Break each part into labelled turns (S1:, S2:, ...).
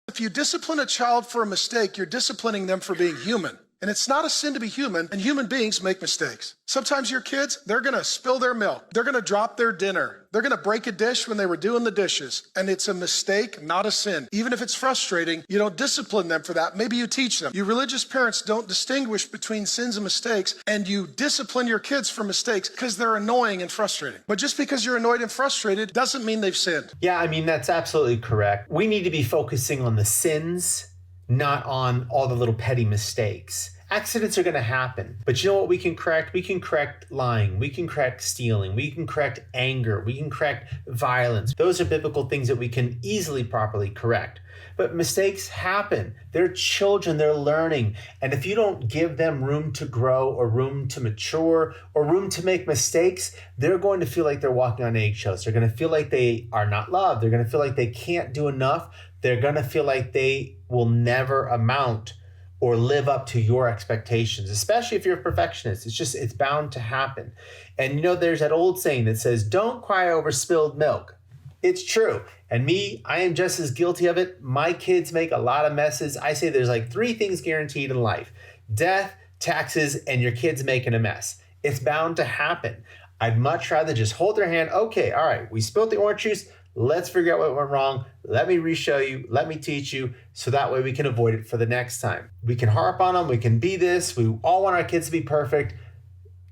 S1: If you discipline a child for a mistake, you're disciplining them for being human. And it's not a sin to be human, and human beings make mistakes. Sometimes your kids, they're gonna spill their milk. They're gonna drop their dinner. They're gonna break a dish when they were doing the dishes. And it's a mistake, not a sin. Even if it's frustrating, you don't discipline them for that. Maybe you teach them. You religious parents don't distinguish between sins and mistakes, and you discipline your kids for mistakes because they're annoying and frustrating. But just because you're annoyed and frustrated doesn't mean they've sinned.
S2: Yeah, I mean, that's absolutely correct. We need to be focusing on the sins, not on all the little petty mistakes. Accidents are going to happen, but you know what we can correct? We can correct lying. We can correct stealing. We can correct anger. We can correct violence. Those are biblical things that we can easily, properly correct. But mistakes happen. They're children, they're learning. And if you don't give them room to grow or room to mature or room to make mistakes, they're going to feel like they're walking on eggshells. They're going to feel like they are not loved. They're going to feel like they can't do enough. They're going to feel like they will never amount or live up to your expectations, especially if you're a perfectionist. It's bound to happen. And you know, there's that old saying that says, don't cry over spilled milk. It's true. And me, I am just as guilty of it. My kids make a lot of messes. I say there's like 3 things guaranteed in life: death, taxes, and your kids making a mess. It's bound to happen. I'd much rather just hold their hand. Okay, all right, we spilled the orange juice. Let's figure out what went wrong. Let me re-show you. Let me teach you. So that way we can avoid it for the next time. We can harp on them. We can be this. We all want our kids to be perfect.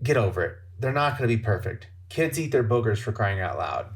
S2: Get over it. They're not going to be perfect. Kids eat their boogers, for crying out loud.